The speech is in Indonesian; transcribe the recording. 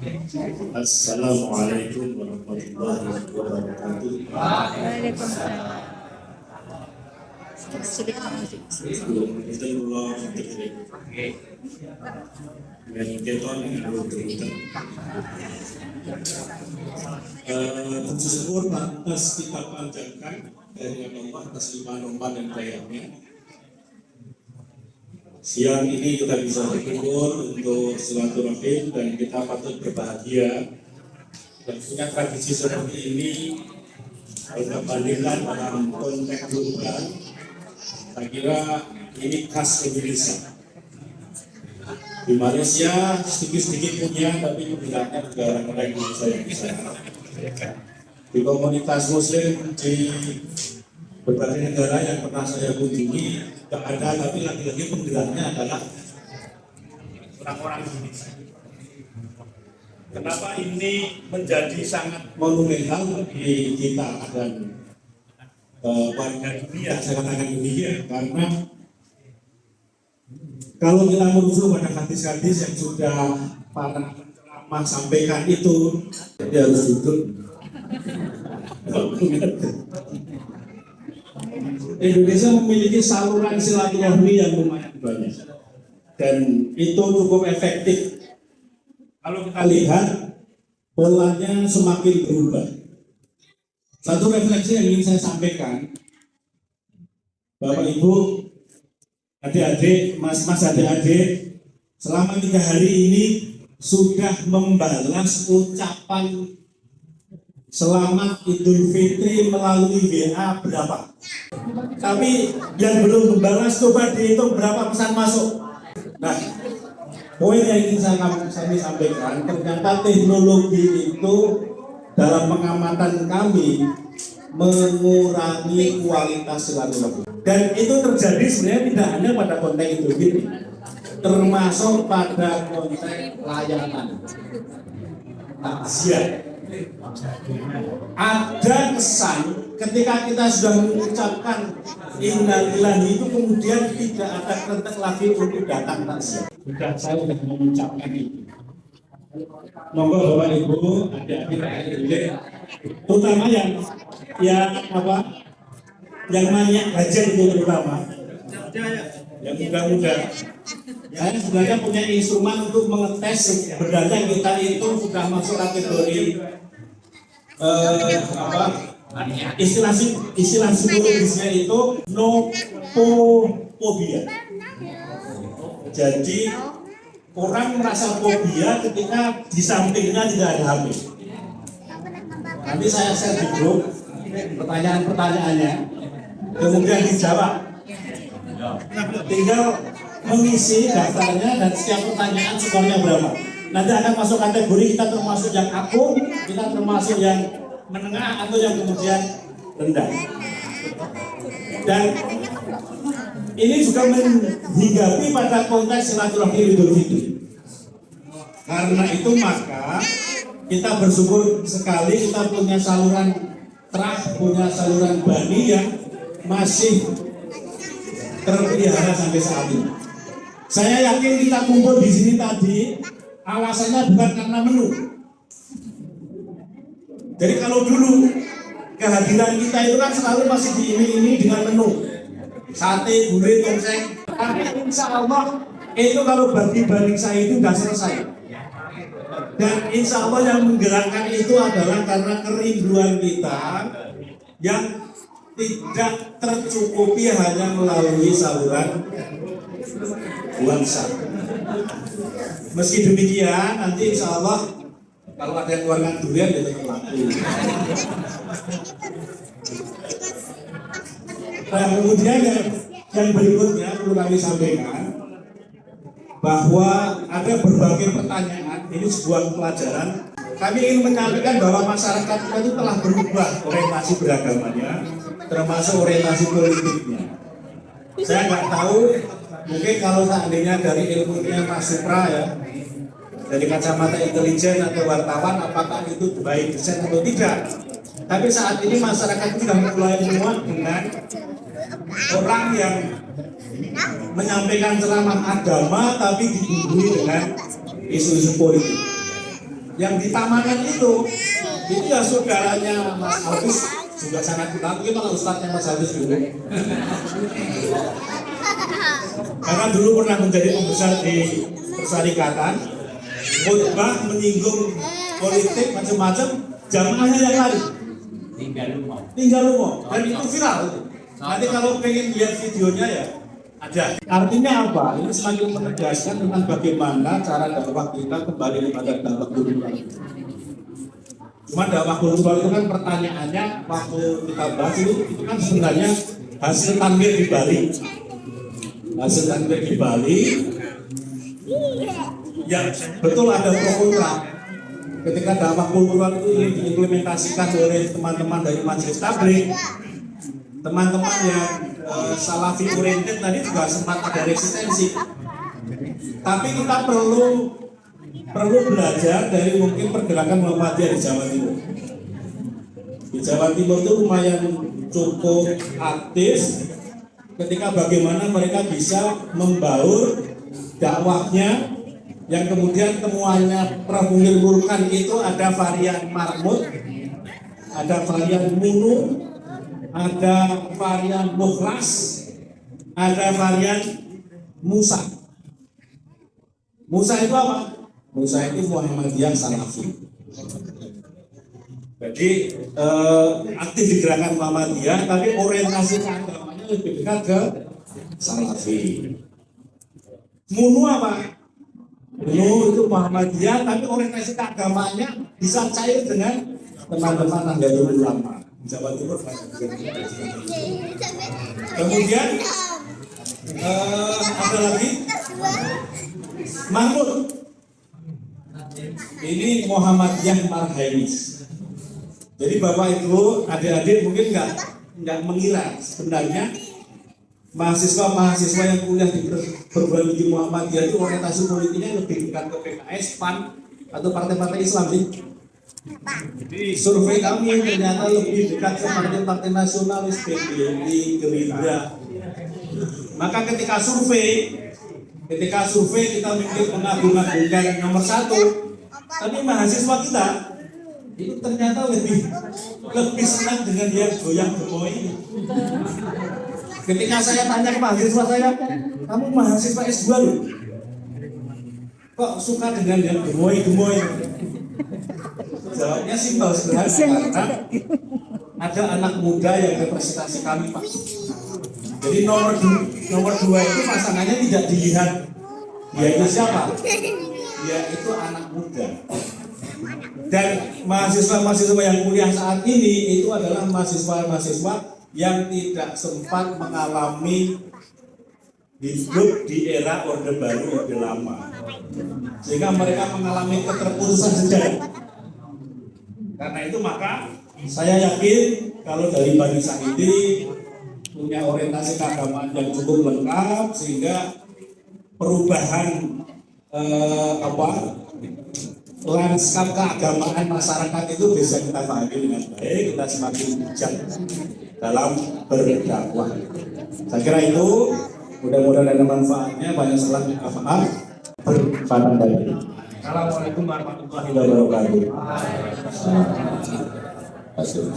Assalamualaikum warahmatullahi wabarakatuh. Waalaikumsalam. Puji syukur atas kita panjangkan dari Allah atas limpah dan dayanya. Siang ini kita bisa berkumpul untuk silaturahim dan kita patut berbahagia. Dan punya tradisi seperti ini berbandingkan dalam konteks global, saya kira ini khas Indonesia. Di Malaysia sedikit-sedikit punya, tapi kebanyakan juga orang-orang Indonesia yang bisa. Di komunitas Muslim di berbagai negara yang pernah saya kunjungi, tidak ada, tapi lagi-lagi penggeraknya adalah orang-orang Indonesia. Kenapa ini menjadi sangat monumental bagi kita dan warga dunia, saya katakan dunia, karena kalau kita merujuk pada hadis-hadis yang sudah para penceramah sampaikan itu, dia harus duduk. Indonesia memiliki saluran silaturahmi yang lumayan banyak dan itu cukup efektif. Kalau kita lihat polanya semakin berubah. Satu refleksi yang ingin saya sampaikan, Bapak Ibu, adik-adik, mas-mas, adik-adik, selama 3 hari ini sudah membalas ucapan selamat Idul Fitri melalui WA berapa? Tapi yang belum membalas coba dihitung berapa pesan masuk. Nah, poin yang ingin saya sampaikan, ternyata teknologi itu dalam pengamatan kami mengurangi kualitas silaturahmi. Dan itu terjadi sebenarnya tidak hanya pada konteks Idul Fitri, termasuk pada konteks layanan takziah. Ada kesan ketika kita sudah mengucapkan innalillahi itu kemudian tidak ada kerentek lagi untuk datang takziah. Saya sudah mengucapkan itu. Monggo Bapak Ibu, adik-adik, terutama yang banyak budget itu terutama, yang muda-muda. Saya sebenarnya punya instrumen untuk mengetes sebenarnya kita itu sudah masuk kategori istilah psikologisnya itu nomophobia. Jadi orang merasa fobia ketika di sampingnya tidak ada HP. Nanti saya share di grup pertanyaan-pertanyaannya, kemudian dijawab. Tinggal mengisi daftarnya dan setiap pertanyaan skornya berapa. Nanti akan masuk kategori kita termasuk yang akut, kita termasuk yang menengah atau yang kemudian rendah. Dan ini juga menghinggapi pada konteks silaturahmi Idul Fitri. Karena itu maka kita bersyukur sekali kita punya saluran trust, punya saluran bani yang masih terpelihara sampai saat ini. Saya yakin kita kumpul di sini tadi alasannya bukan karena menu. Jadi kalau dulu kehadiran kita itu kan selalu masih diiming-imingi dengan menu, sate, gulai, tongseng. Tapi insya Allah itu kalau bagi banding saya itu sudah selesai. Dan insya Allah yang menggerakkan itu adalah karena kerinduan kita yang tidak tercukupi hanya melalui saluran WhatsApp. Meski demikian, nanti insya Allah kalau ada yang keluarkan durian ya tetap laku. Nah, kemudian yang berikutnya perlu kami sampaikan bahwa ada berbagai pertanyaan. Ini sebuah pelajaran. Kami ingin menyampaikan bahwa masyarakat kita itu telah berubah orientasi beragamanya, termasuk orientasi politiknya. Saya nggak tahu, mungkin kalau seandainya dari ilmunya Mas Supra ya, dari kacamata intelijen atau wartawan, apakah itu baik desain atau tidak. Tapi saat ini masyarakat sudah mulai muak dengan orang yang menyampaikan ceramah agama tapi dibumbui dengan isu-isu politik. yang di Tamangan itu ya saudaranya Mas Hafiz, juga sangat kita mungkin malah ustadznya Mas Hafiz dulu. Karena dulu pernah menjadi pembesar di Persyarikatan, khutbah menyinggung politik macam-macam, jamaahnya yang lari tinggal rumah, dan itu viral. Nanti kalau pengen lihat videonya ya ada. Artinya apa? Ini semakin menegaskan tentang bagaimana cara dakwah kita kembali kepada dakwah kultural. Cuma dakwah kultural itu kan pertanyaannya waktu kita bahas itu kan sebenarnya hasil tanwir di Bali. Hasil tanwir di Bali ya betul ada pro kontra. Ketika dakwah kultural itu ingin diimplementasikan oleh teman-teman dari Majelis Tabligh, teman-teman yang Salafi oriented tadi juga sempat ada resistensi. Tapi kita perlu belajar dari mungkin pergerakan Muhammadiyah di Jawa Timur. Di Jawa Timur itu lumayan cukup aktif ketika bagaimana mereka bisa membaur dakwahnya, yang kemudian temuannya Prabu Mulkan itu ada varian Marmut, ada varian Munu, ada varian Mukhlas, ada varian Musa. Musa itu apa? Musa itu Muhammadiyah Salafi. Jadi aktif di gerakan Muhammadiyah, tapi orientasi agamanya lebih dekat ke Salafi. Munu apa? Munu itu Muhammadiyah, tapi orientasi keagamanya bisa cair dengan teman-teman Nahdlatul Ulama Jawa Timur. Kemudian ada lagi Mahmud. Ini Muhammadiyah Marhainis. Jadi Bapak Ibu, adik-adik mungkin nggak mengira sebenarnya mahasiswa yang kuliah di perguruan tinggi Muhammadiyah itu orientasi politiknya lebih dekat ke PKS, PAN, atau partai-partai Islam sih. Jadi survei kami ternyata lebih dekat ke partai-partai nasionalis, PDI, Gerindra. Maka ketika survei kita mungkin mengagung-agungkan nomor 1, tapi mahasiswa kita itu ternyata lebih senang dengan yang goyang gemoy ini. Ketika saya tanya ke mahasiswa saya, kamu mahasiswa S2 loh, kok suka dengan yang gemoy-gemoy? Jawabnya simpel sederhana, karena ada anak muda yang representasi kami, Pak. Jadi nomor 2 itu pasangannya tidak dilihat dia itu siapa, dia itu anak muda. Dan mahasiswa-mahasiswa yang kuliah saat ini itu adalah mahasiswa-mahasiswa yang tidak sempat mengalami hidup di era Orde Baru, Orde Lama, sehingga mereka mengalami keterputusan sejarah. Karena itu maka saya yakin kalau dari Bani Sahidi punya orientasi keagamaan yang cukup lengkap, sehingga perubahan lanskap keagamaan masyarakat itu bisa kita pahami dengan baik, kita semakin bijak dalam berdakwah. Saya kira itu mudah-mudahan ada manfaatnya, banyak salah paham berpandang baik. Assalamualaikum warahmatullahi wabarakatuh.